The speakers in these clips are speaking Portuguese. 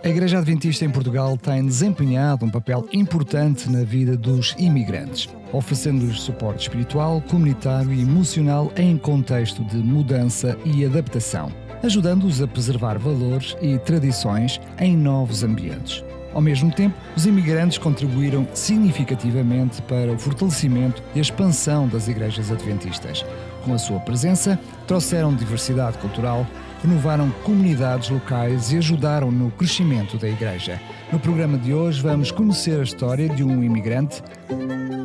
A Igreja Adventista em Portugal tem desempenhado um papel importante na vida dos imigrantes, oferecendo-lhes suporte espiritual, comunitário e emocional em contexto de mudança e adaptação, ajudando-os a preservar valores e tradições em novos ambientes. Ao mesmo tempo, os imigrantes contribuíram significativamente para o fortalecimento e a expansão das igrejas adventistas. Com a sua presença, trouxeram diversidade cultural, renovaram comunidades locais e ajudaram no crescimento da igreja. No programa de hoje vamos conhecer a história de um imigrante,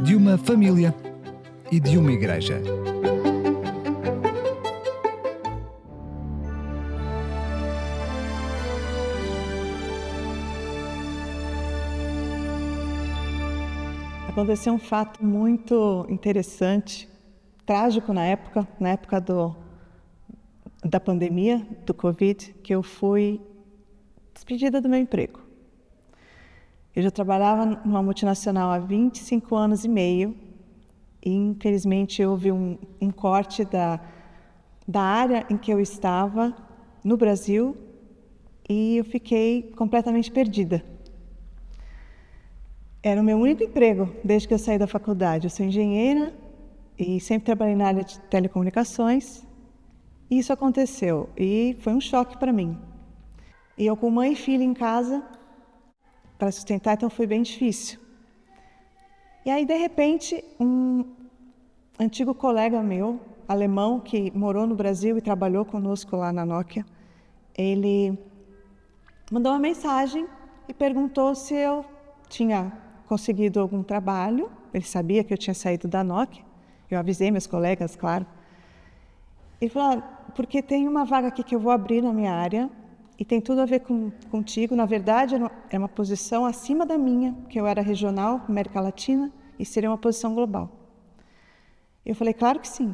de uma família e de uma igreja. Aconteceu um fato muito interessante, trágico na época da pandemia, do Covid, que eu fui despedida do meu emprego. Eu já trabalhava numa multinacional há 25 anos e meio e, infelizmente, houve um corte da área em que eu estava no Brasil e eu fiquei completamente perdida. Era o meu único emprego desde que eu saí da faculdade. Eu sou engenheira e sempre trabalhei na área de telecomunicações. E isso aconteceu e foi um choque para mim. E eu com mãe e filha em casa para sustentar, então foi bem difícil. E aí, de repente, um antigo colega meu, alemão, que morou no Brasil e trabalhou conosco lá na Nokia, ele mandou uma mensagem e perguntou se eu tinha conseguido algum trabalho. Ele sabia que eu tinha saído da Nokia. Eu avisei meus colegas, claro. Ele falou, porque tem uma vaga aqui que eu vou abrir na minha área e tem tudo a ver contigo. Na verdade, é uma posição acima da minha, porque eu era regional, América Latina, e seria uma posição global. Eu falei, claro que sim.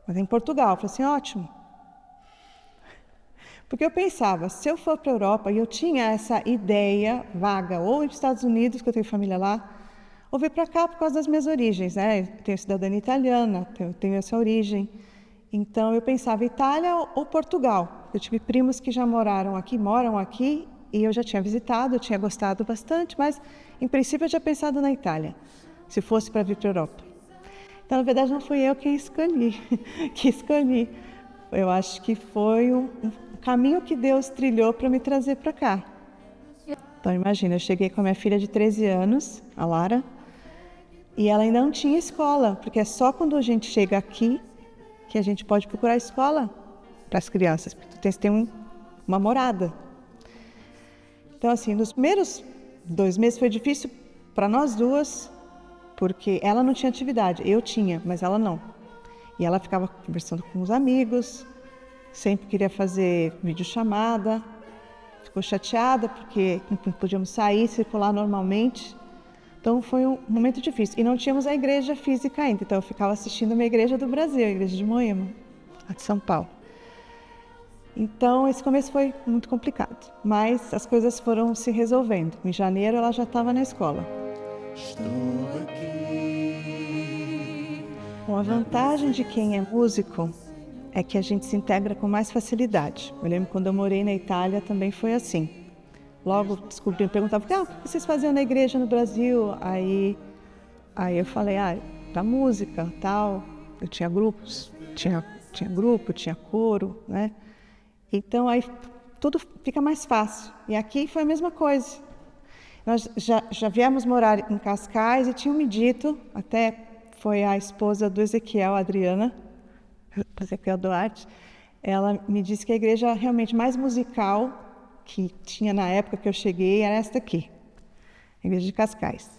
Mas é em Portugal. Eu falei assim, ótimo. Porque eu pensava, se eu for para a Europa, e eu tinha essa ideia vaga, ou nos Estados Unidos, que eu tenho família lá, ou vir para cá por causa das minhas origens, né? Eu tenho cidadania italiana, eu tenho essa origem. Então, eu pensava Itália ou Portugal. Eu tive primos que já moram aqui, e eu já tinha visitado, eu tinha gostado bastante, mas, em princípio, eu tinha pensado na Itália, se fosse para vir para a Europa. Então, na verdade, não fui eu quem escolhi. Eu acho que foi o caminho que Deus trilhou para me trazer para cá. Então, imagina, eu cheguei com a minha filha de 13 anos, a Lara, e ela ainda não tinha escola, porque é só quando a gente chega aqui que a gente pode procurar escola para as crianças, porque tu tem que ter uma morada. Então, assim, nos primeiros 2 meses foi difícil para nós duas, porque ela não tinha atividade, eu tinha, mas ela não. E ela ficava conversando com os amigos, sempre queria fazer videochamada, ficou chateada porque não podíamos sair, circular normalmente. Então foi um momento difícil. E não tínhamos a igreja física ainda, então eu ficava assistindo uma igreja do Brasil, a igreja de Moema, a de São Paulo. Então esse começo foi muito complicado, mas as coisas foram se resolvendo. Em janeiro ela já estava na escola. Estou aqui. Bom, a vantagem de quem é músico é que a gente se integra com mais facilidade. Eu lembro quando eu morei na Itália também foi assim. Logo descobri, eu perguntava, o que vocês faziam na igreja no Brasil? Aí eu falei, da música, tal. Eu tinha grupos, tinha grupo, tinha coro, né? Então aí tudo fica mais fácil. E aqui foi a mesma coisa. Nós já viemos morar em Cascais e tinham me dito, até foi a esposa do Ezequiel, a Adriana, Ezequiel Duarte, ela me disse que a igreja realmente mais musical que tinha na época que eu cheguei era esta aqui, a igreja de Cascais.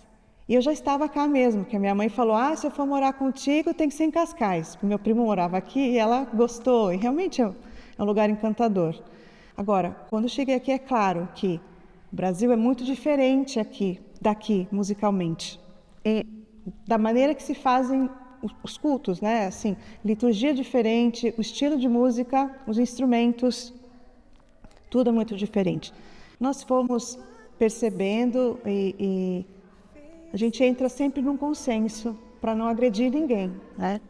E eu já estava cá mesmo, que a minha mãe falou, se eu for morar contigo tem que ser em Cascais. O meu primo morava aqui e ela gostou, e realmente é um lugar encantador. Agora, quando eu cheguei aqui, é claro que o Brasil é muito diferente daqui, musicalmente. E da maneira que se fazem os cultos, né? Assim, liturgia diferente, o estilo de música, os instrumentos, tudo é muito diferente. Nós fomos percebendo e a gente entra sempre num consenso para não agredir ninguém, né?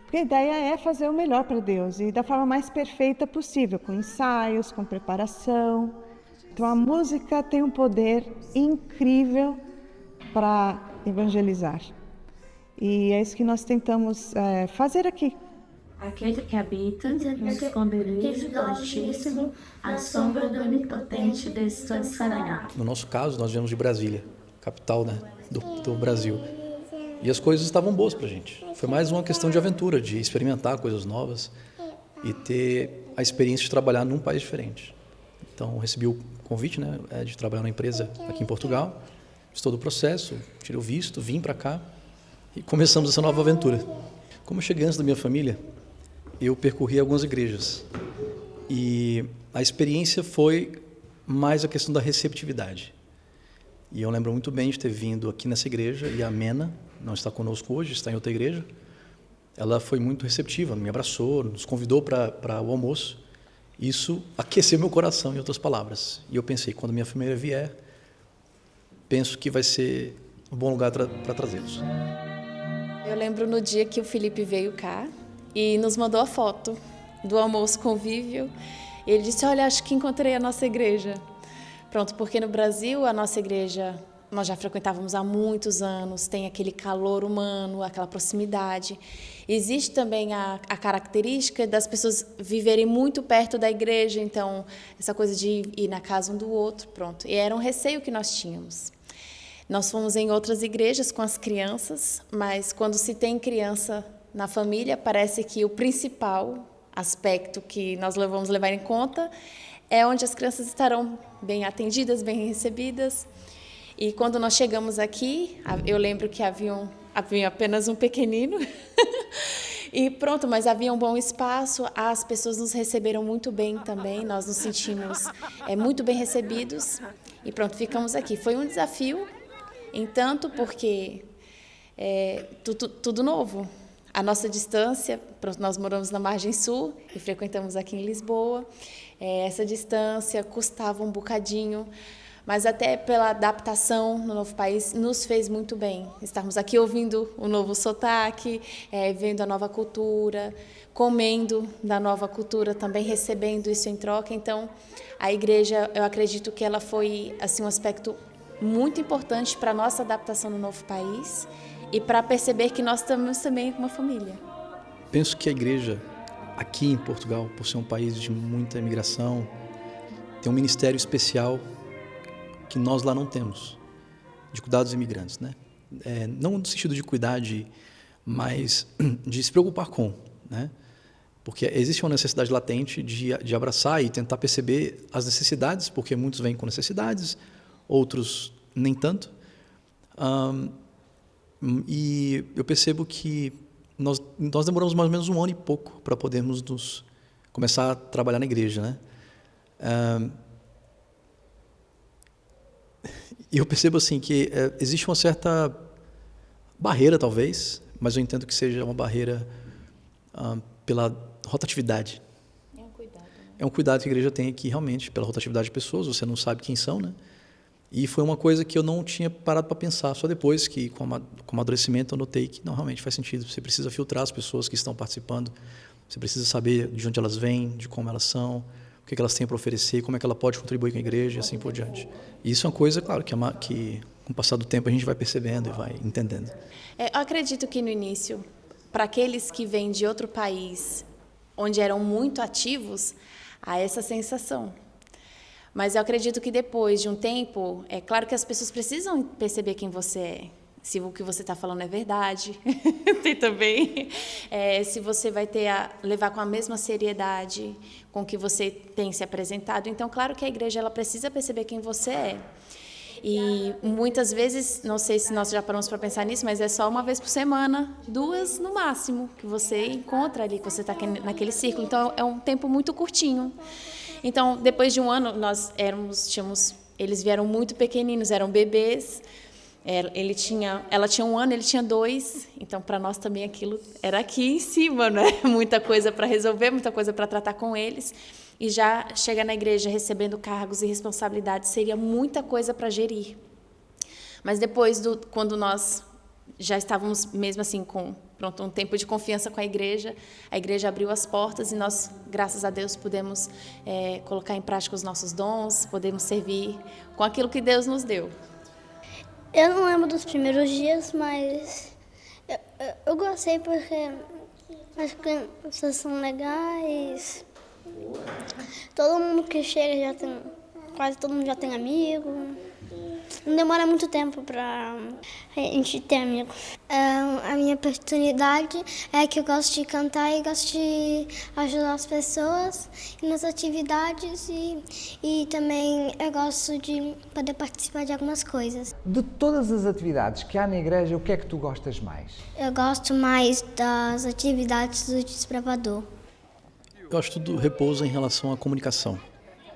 Porque a ideia é fazer o melhor para Deus e da forma mais perfeita possível, com ensaios, com preparação. Então a música tem um poder incrível para evangelizar. E é isso que nós tentamos fazer aqui. Aquele que habita no esconderijo do Altíssimo, a sombra do Onipotente descansará. No nosso caso, nós viemos de Brasília, capital, né, do Brasil. E as coisas estavam boas pra gente. Foi mais uma questão de aventura, de experimentar coisas novas e ter a experiência de trabalhar num país diferente. Então, recebi o convite, né, de trabalhar numa empresa aqui em Portugal. Fiz todo o processo, tirei o visto, vim para cá e começamos essa nova aventura. Como eu cheguei antes da minha família, eu percorri algumas igrejas. E a experiência foi mais a questão da receptividade. E eu lembro muito bem de ter vindo aqui nessa igreja, e a Mena não está conosco hoje, está em outra igreja. Ela foi muito receptiva, me abraçou, nos convidou para o almoço. Isso aqueceu meu coração, em outras palavras. E eu pensei, quando minha família vier, penso que vai ser um bom lugar para trazê-los. Eu lembro no dia que o Felipe veio cá e nos mandou a foto do almoço convívio. Ele disse, olha, acho que encontrei a nossa igreja. Pronto, porque no Brasil a nossa igreja nós já frequentávamos há muitos anos, tem aquele calor humano, aquela proximidade. Existe também a característica das pessoas viverem muito perto da igreja, então essa coisa de ir na casa um do outro, pronto. E era um receio que nós tínhamos. Nós fomos em outras igrejas com as crianças, mas quando se tem criança na família, parece que o principal aspecto que nós vamos levar em conta é onde as crianças estarão bem atendidas, bem recebidas. E quando nós chegamos aqui, eu lembro que havia apenas um pequenino, e pronto, mas havia um bom espaço, as pessoas nos receberam muito bem também, nós nos sentimos muito bem recebidos, e pronto, ficamos aqui. Foi um desafio, entanto, porque tudo novo. A nossa distância, nós moramos na margem sul e frequentamos aqui em Lisboa, essa distância custava um bocadinho, mas até pela adaptação no novo país nos fez muito bem. Estarmos aqui ouvindo o novo sotaque, vendo a nova cultura, comendo da nova cultura, também recebendo isso em troca. Então, a igreja, eu acredito que ela foi assim, um aspecto muito importante para a nossa adaptação no novo país e para perceber que nós estamos também uma família. Penso que a igreja, aqui em Portugal, por ser um país de muita imigração, tem um ministério especial que nós lá não temos, de cuidar dos imigrantes, né? Não no sentido de cuidar, mas de se preocupar com, né? Porque existe uma necessidade latente de abraçar e tentar perceber as necessidades, porque muitos vêm com necessidades, outros nem tanto. E eu percebo que nós demoramos mais ou menos 1 ano e pouco para podermos começar a trabalhar na igreja, né? E eu percebo assim que existe uma certa barreira, talvez, mas eu entendo que seja uma barreira pela rotatividade. É um cuidado. Né? É um cuidado que a igreja tem aqui, realmente, pela rotatividade de pessoas, você não sabe quem são, né? E foi uma coisa que eu não tinha parado para pensar, só depois que, com o amadurecimento, eu notei que não, realmente faz sentido. Você precisa filtrar as pessoas que estão participando, você precisa saber de onde elas vêm, de como elas são, o que elas têm para oferecer, como é que ela pode contribuir com a igreja e assim por diante. E isso é uma coisa, claro, que com o passar do tempo a gente vai percebendo e vai entendendo. Eu acredito que no início, para aqueles que vêm de outro país, onde eram muito ativos, há essa sensação. Mas eu acredito que depois de um tempo, é claro que as pessoas precisam perceber quem você é. Se o que você está falando é verdade, tem também. Se você vai levar com a mesma seriedade com que você tem se apresentado. Então, claro que a igreja ela precisa perceber quem você é. E muitas vezes, não sei se nós já paramos para pensar nisso, mas é só 1 vez por semana, 2 no máximo, que você encontra ali, que você está naquele círculo. Então, é um tempo muito curtinho. Então, depois de 1 ano, eles vieram muito pequeninos, eram bebês. Ela tinha 1 ano, ele tinha 2, então para nós também aquilo era aqui em cima, né? Muita coisa para resolver, muita coisa para tratar com eles. E já chegar na igreja recebendo cargos e responsabilidades seria muita coisa para gerir. Mas depois, quando nós já estávamos mesmo assim com pronto, um tempo de confiança com a igreja abriu as portas e nós, graças a Deus, pudemos colocar em prática os nossos dons, podemos servir com aquilo que Deus nos deu. Eu não lembro dos primeiros dias, mas eu gostei porque acho que as pessoas são legais. Todo mundo que chega quase todo mundo já tem amigo. Não demora muito tempo para a gente ter amigos. A minha oportunidade é que eu gosto de cantar e gosto de ajudar as pessoas nas atividades e também eu gosto de poder participar de algumas coisas. De todas as atividades que há na igreja, o que é que tu gostas mais? Eu gosto mais das atividades do desbravador. Eu acho que tudo repousa em relação à comunicação.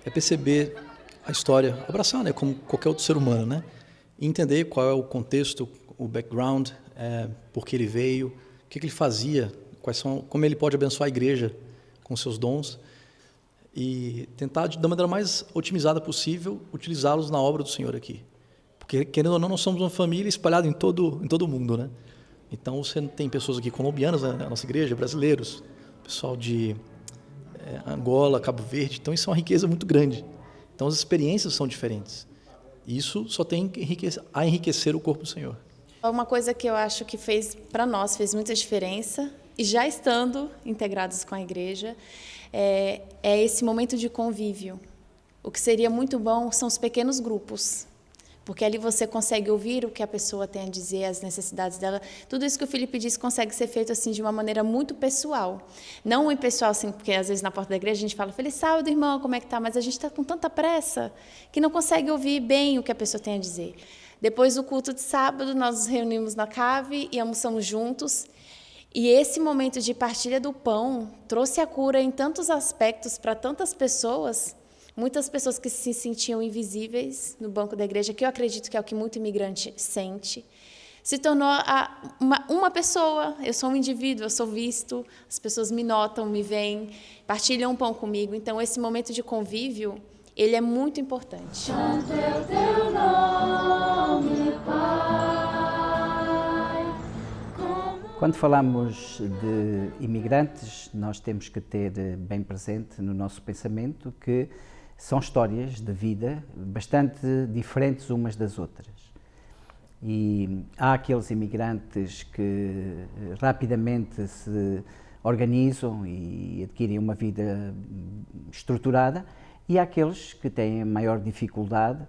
É perceber a história, abraçar, né, como qualquer outro ser humano, né? E entender qual é o contexto, o background, por que ele veio, o que ele fazia, como ele pode abençoar a igreja com seus dons e tentar, da maneira mais otimizada possível, utilizá-los na obra do Senhor aqui. Porque, querendo ou não, nós somos uma família espalhada em todo o mundo, né? Então, você tem pessoas aqui colombianas, né, na nossa igreja, brasileiros, pessoal de Angola, Cabo Verde. Então, isso é uma riqueza muito grande. Então, as experiências são diferentes. E isso só tem a enriquecer o corpo do Senhor. Uma coisa que eu acho que fez muita diferença, e já estando integrados com a igreja, é esse momento de convívio. O que seria muito bom são os pequenos grupos, porque ali você consegue ouvir o que a pessoa tem a dizer, as necessidades dela. Tudo isso que o Felipe disse consegue ser feito assim de uma maneira muito pessoal. Não impessoal, assim, porque às vezes na porta da igreja a gente fala, feliz sábado, irmão, como é que tá? Mas a gente está com tanta pressa que não consegue ouvir bem o que a pessoa tem a dizer. Depois do culto de sábado, nós nos reunimos na cave e almoçamos juntos. E esse momento de partilha do pão trouxe a cura em tantos aspectos para tantas pessoas. Muitas pessoas que se sentiam invisíveis no banco da igreja, que eu acredito que é o que muito imigrante sente, se tornou uma pessoa. Eu sou um indivíduo, eu sou visto, as pessoas me notam, me veem, partilham um pão comigo. Então, esse momento de convívio, ele é muito importante. Santo é o teu nome, Pai. Quando falamos de imigrantes, nós temos que ter bem presente no nosso pensamento que são histórias de vida bastante diferentes umas das outras. E há aqueles imigrantes que rapidamente se organizam e adquirem uma vida estruturada, e há aqueles que têm maior dificuldade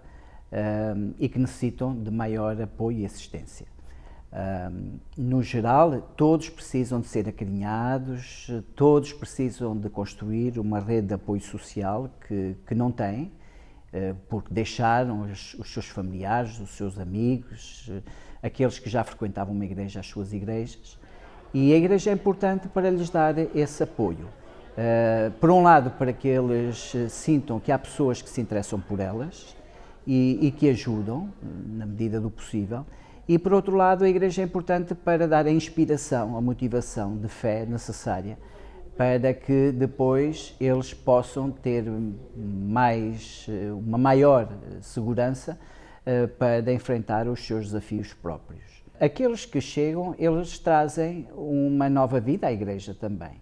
e que necessitam de maior apoio e assistência. No geral, todos precisam de ser acarinhados, todos precisam de construir uma rede de apoio social que não têm, porque deixaram os seus familiares, os seus amigos, aqueles que já frequentavam uma igreja, as suas igrejas. E a igreja é importante para lhes dar esse apoio. Por um lado, para que eles sintam que há pessoas que se interessam por elas e que ajudam, na medida do possível. E, por outro lado, a igreja é importante para dar a inspiração, a motivação de fé necessária para que depois eles possam ter uma maior segurança para enfrentar os seus desafios próprios. Aqueles que chegam, eles trazem uma nova vida à igreja também.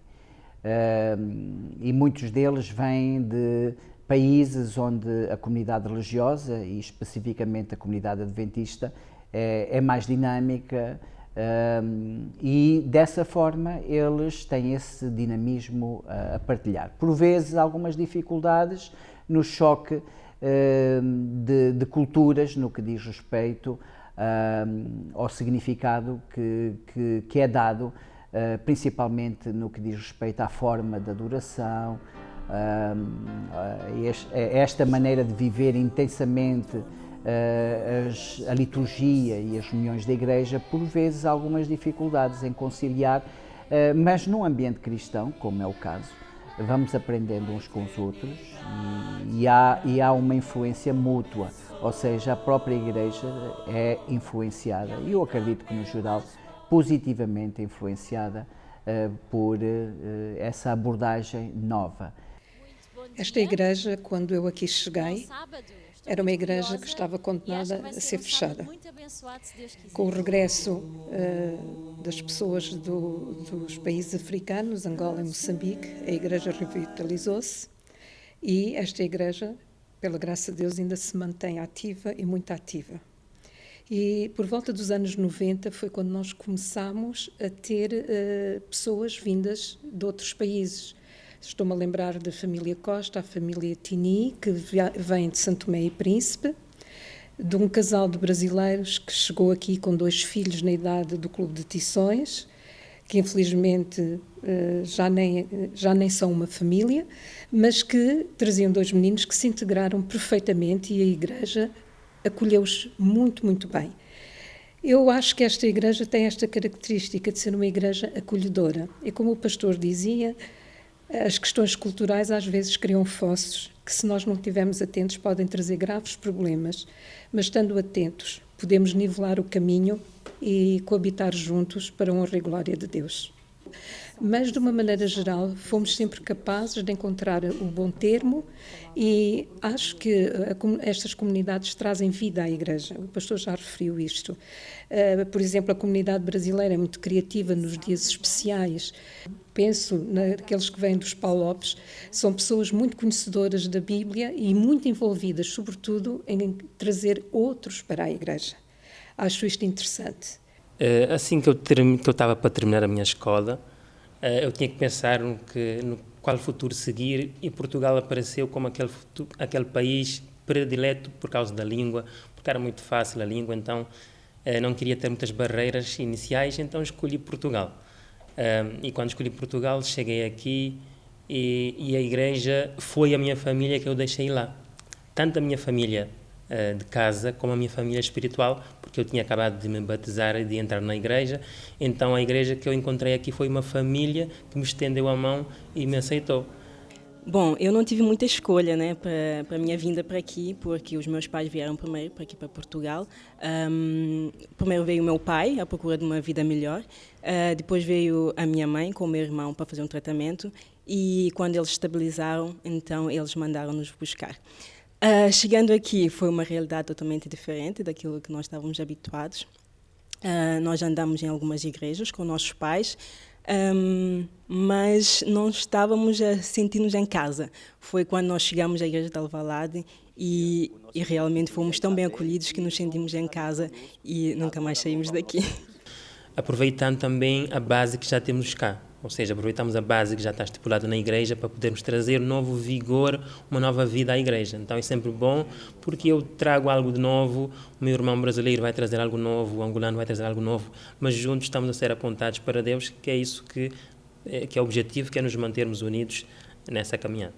E muitos deles vêm de países onde a comunidade religiosa, e especificamente a comunidade adventista, é mais dinâmica, e dessa forma eles têm esse dinamismo a partilhar. Por vezes algumas dificuldades no choque de culturas no que diz respeito ao significado que é dado, principalmente no que diz respeito à forma de adoração, esta maneira de viver intensamente a liturgia e as reuniões da igreja, por vezes algumas dificuldades em conciliar, mas num ambiente cristão, como é o caso, vamos aprendendo uns com os outros e há uma influência mútua, ou seja, a própria igreja é influenciada, e eu acredito que no geral positivamente influenciada por essa abordagem nova. Esta igreja, quando eu aqui cheguei, era uma igreja que estava condenada a ser fechada. Com o regresso das pessoas dos países africanos, Angola e Moçambique, a igreja revitalizou-se e esta igreja, pela graça de Deus, ainda se mantém ativa e muito ativa. E por volta dos anos 90 foi quando nós começámos a ter pessoas vindas de outros países. Estou-me a lembrar da família Costa, a família Tini, que vem de Santo Tomé e Príncipe, de um casal de brasileiros que chegou aqui com 2 filhos na idade do Clube de Tições, que infelizmente já nem são uma família, mas que traziam 2 meninos que se integraram perfeitamente e a igreja acolheu-os muito, muito bem. Eu acho que esta igreja tem esta característica de ser uma igreja acolhedora. E como o pastor dizia, as questões culturais às vezes criam fossos que, se nós não estivermos atentos, podem trazer graves problemas, mas estando atentos, podemos nivelar o caminho e coabitar juntos para a honra e glória de Deus. Mas, de uma maneira geral, fomos sempre capazes de encontrar o bom termo e acho que estas comunidades trazem vida à Igreja. O pastor já referiu isto. Por exemplo, a comunidade brasileira é muito criativa nos dias especiais. Penso naqueles que vêm dos Palopes, são pessoas muito conhecedoras da Bíblia e muito envolvidas, sobretudo, em trazer outros para a Igreja. Acho isto interessante. Assim que eu estava para terminar a minha escola, eu tinha que pensar no qual futuro seguir e Portugal apareceu como aquele país predileto por causa da língua, porque era muito fácil a língua, então não queria ter muitas barreiras iniciais, então escolhi Portugal. E quando escolhi Portugal, cheguei aqui e a igreja foi a minha família que eu deixei lá. Tanto a minha família de casa como a minha família espiritual, porque eu tinha acabado de me batizar e de entrar na igreja, então a igreja que eu encontrei aqui foi uma família que me estendeu a mão e me aceitou. Bom, eu não tive muita escolha, né, para a minha vinda para aqui, porque os meus pais vieram primeiro para aqui, para Portugal. Primeiro veio o meu pai, à procura de uma vida melhor. Depois veio a minha mãe com o meu irmão para fazer um tratamento. E quando eles estabilizaram, então eles mandaram-nos buscar. Chegando aqui, foi uma realidade totalmente diferente daquilo que nós estávamos habituados. Nós andamos em algumas igrejas com nossos pais, mas não estávamos a sentir-nos em casa. Foi quando nós chegamos à igreja de Alvalade e realmente fomos tão bem acolhidos que nos sentimos em casa e nunca mais saímos daqui. Aproveitando também a base que já temos cá, ou seja, aproveitamos a base que já está estipulada na igreja para podermos trazer um novo vigor, uma nova vida à igreja. Então é sempre bom porque eu trago algo de novo, o meu irmão brasileiro vai trazer algo novo, o angolano vai trazer algo novo, mas juntos estamos a ser apontados para Deus, que é isso que é o objetivo, que é nos mantermos unidos nessa caminhada.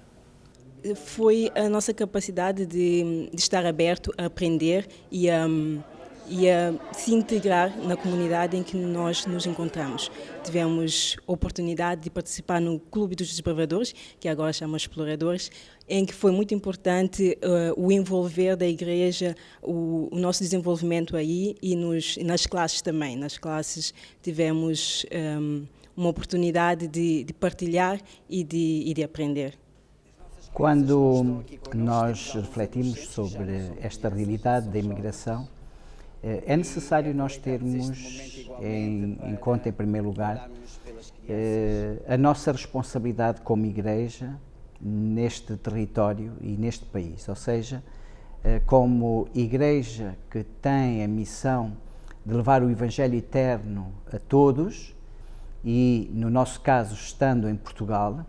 Foi a nossa capacidade de estar aberto a aprender e a se integrar na comunidade em que nós nos encontramos. Tivemos a oportunidade de participar no Clube dos Desbravadores, que agora chama Exploradores, em que foi muito importante o envolver da igreja, o nosso desenvolvimento aí e nas classes também. Nas classes tivemos uma oportunidade de partilhar e de aprender. Quando nós refletimos sobre esta realidade da imigração, é necessário nós termos em conta, em primeiro lugar, a nossa responsabilidade como igreja neste território e neste país, ou seja, como igreja que tem a missão de levar o Evangelho eterno a todos e, no nosso caso, estando em Portugal,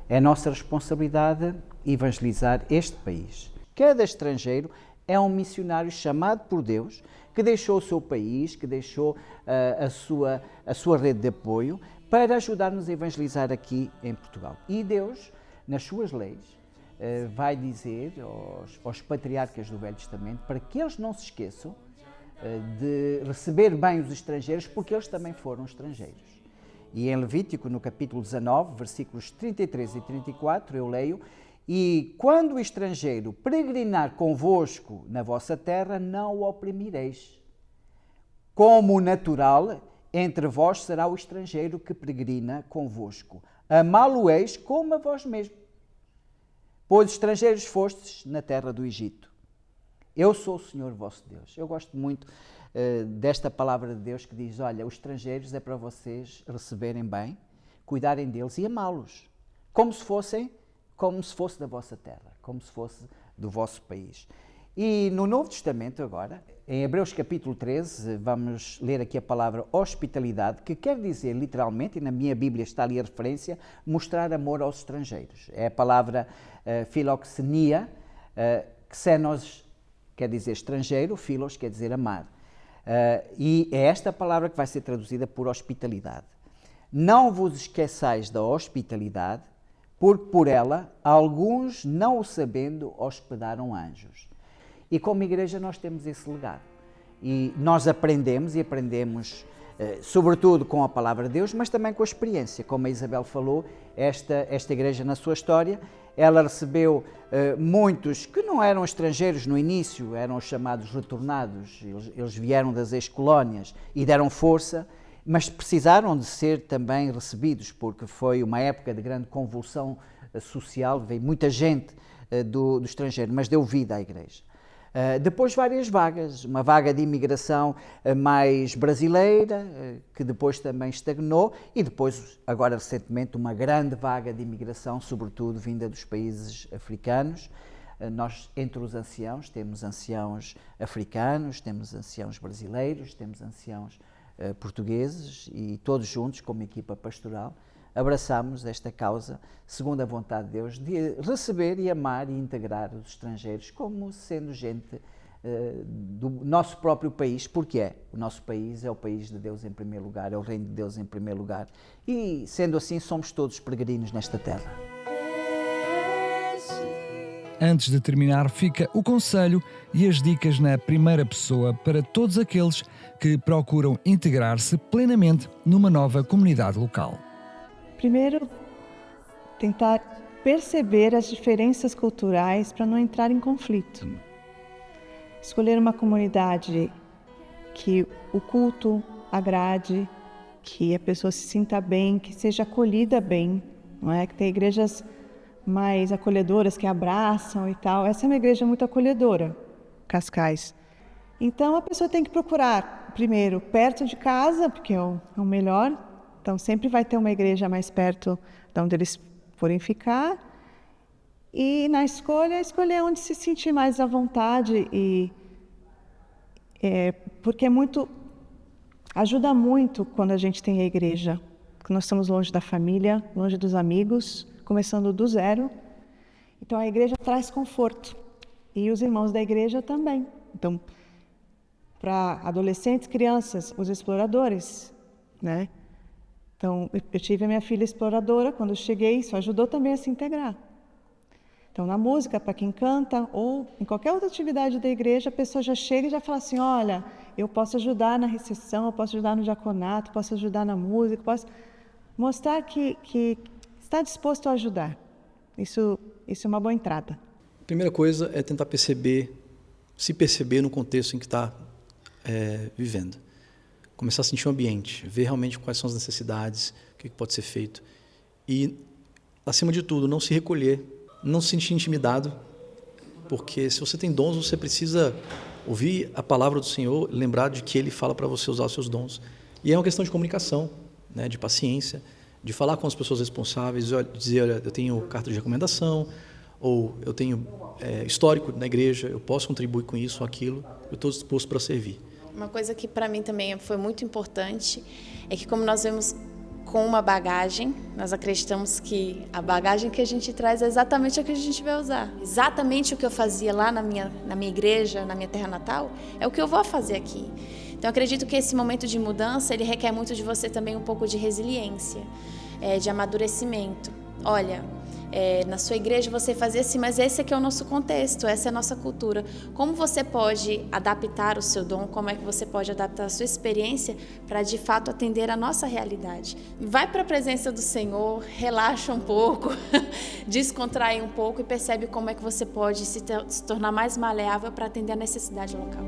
é nossa responsabilidade evangelizar este país. Cada estrangeiro é um missionário chamado por Deus, que deixou o seu país, que deixou a sua rede de apoio para ajudar-nos a evangelizar aqui em Portugal. E Deus, nas suas leis, vai dizer aos patriarcas do Velho Testamento para que eles não se esqueçam de receber bem os estrangeiros, porque eles também foram estrangeiros. E em Levítico, no capítulo 19, versículos 33 e 34, eu leio: "E quando o estrangeiro peregrinar convosco na vossa terra, não o oprimireis. Como natural, entre vós será o estrangeiro que peregrina convosco. Amá-lo-eis como a vós mesmo, pois estrangeiros fostes na terra do Egito." Eu sou o Senhor vosso Deus. Eu gosto muito desta palavra de Deus que diz, olha, os estrangeiros é para vocês receberem bem, cuidarem deles e amá-los, como se fosse da vossa terra, como se fosse do vosso país. E no Novo Testamento agora, em Hebreus capítulo 13, vamos ler aqui a palavra hospitalidade, que quer dizer literalmente, e na minha Bíblia está ali a referência, mostrar amor aos estrangeiros. É a palavra filoxenia, xenos quer dizer estrangeiro, philos quer dizer amar. E é esta palavra que vai ser traduzida por hospitalidade. Não vos esqueçais da hospitalidade, porque por ela alguns, não o sabendo, hospedaram anjos. E como igreja nós temos esse legado. E nós aprendemos, sobretudo com a palavra de Deus, mas também com a experiência. Como a Isabel falou, esta igreja na sua história, ela recebeu muitos que não eram estrangeiros no início, eram os chamados retornados, eles vieram das ex-colónias e deram força, mas precisaram de ser também recebidos, porque foi uma época de grande convulsão social, veio muita gente do estrangeiro, mas deu vida à igreja. Depois várias vagas, uma vaga de imigração mais brasileira, que depois também estagnou, e depois, agora recentemente, uma grande vaga de imigração, sobretudo vinda dos países africanos. Nós, entre os anciãos, temos anciãos africanos, temos anciãos brasileiros, temos anciãos portugueses, e todos juntos, como equipa pastoral, abraçamos esta causa, segundo a vontade de Deus, de receber e amar e integrar os estrangeiros como sendo gente do nosso próprio país, porque o nosso país é o país de Deus em primeiro lugar, é o reino de Deus em primeiro lugar, e sendo assim somos todos peregrinos nesta terra. Antes de terminar, fica o conselho e as dicas na primeira pessoa para todos aqueles que procuram integrar-se plenamente numa nova comunidade local. Primeiro, tentar perceber as diferenças culturais para não entrar em conflito. Escolher uma comunidade que o culto agrade, que a pessoa se sinta bem, que seja acolhida bem, não é? Que tem igrejas mais acolhedoras que abraçam e tal. Essa é uma igreja muito acolhedora, Cascais. Então a pessoa tem que procurar, primeiro, perto de casa, porque é o melhor. Então, sempre vai ter uma igreja mais perto de onde eles forem ficar. E na escolha, escolher onde se sentir mais à vontade. Porque ajuda muito quando a gente tem a igreja. Porque nós estamos longe da família, longe dos amigos, começando do zero. Então, a igreja traz conforto. E os irmãos da igreja também. Então, para adolescentes, crianças, os exploradores, né? Então, eu tive a minha filha exploradora, quando eu cheguei, isso ajudou também a se integrar. Então, na música, para quem canta, ou em qualquer outra atividade da igreja, a pessoa já chega e já fala assim, olha, eu posso ajudar na recepção, eu posso ajudar no diaconato, posso ajudar na música, posso mostrar que está disposto a ajudar. Isso é uma boa entrada. A primeira coisa é tentar se perceber no contexto em que está vivendo. Começar a sentir o ambiente, ver realmente quais são as necessidades, o que pode ser feito. E, acima de tudo, não se recolher, não se sentir intimidado, porque se você tem dons, você precisa ouvir a palavra do Senhor, lembrar de que Ele fala para você usar os seus dons. E é uma questão de comunicação, né, de paciência, de falar com as pessoas responsáveis, dizer, olha, eu tenho carta de recomendação, ou eu tenho histórico na igreja, eu posso contribuir com isso ou aquilo, eu estou disposto para servir. Uma coisa que para mim também foi muito importante é que, como nós vemos com uma bagagem, nós acreditamos que a bagagem que a gente traz é exatamente a que a gente vai usar. Exatamente o que eu fazia lá na minha igreja, na minha terra natal, é o que eu vou fazer aqui. Então, acredito que esse momento de mudança, ele requer muito de você também um pouco de resiliência, de amadurecimento. Olha, na sua igreja você fazia assim, mas esse aqui é o nosso contexto, essa é a nossa cultura. Como você pode adaptar o seu dom, como é que você pode adaptar a sua experiência para de fato atender a nossa realidade? Vai para a presença do Senhor, relaxa um pouco, descontrai um pouco e percebe como é que você pode se tornar mais maleável para atender a necessidade local.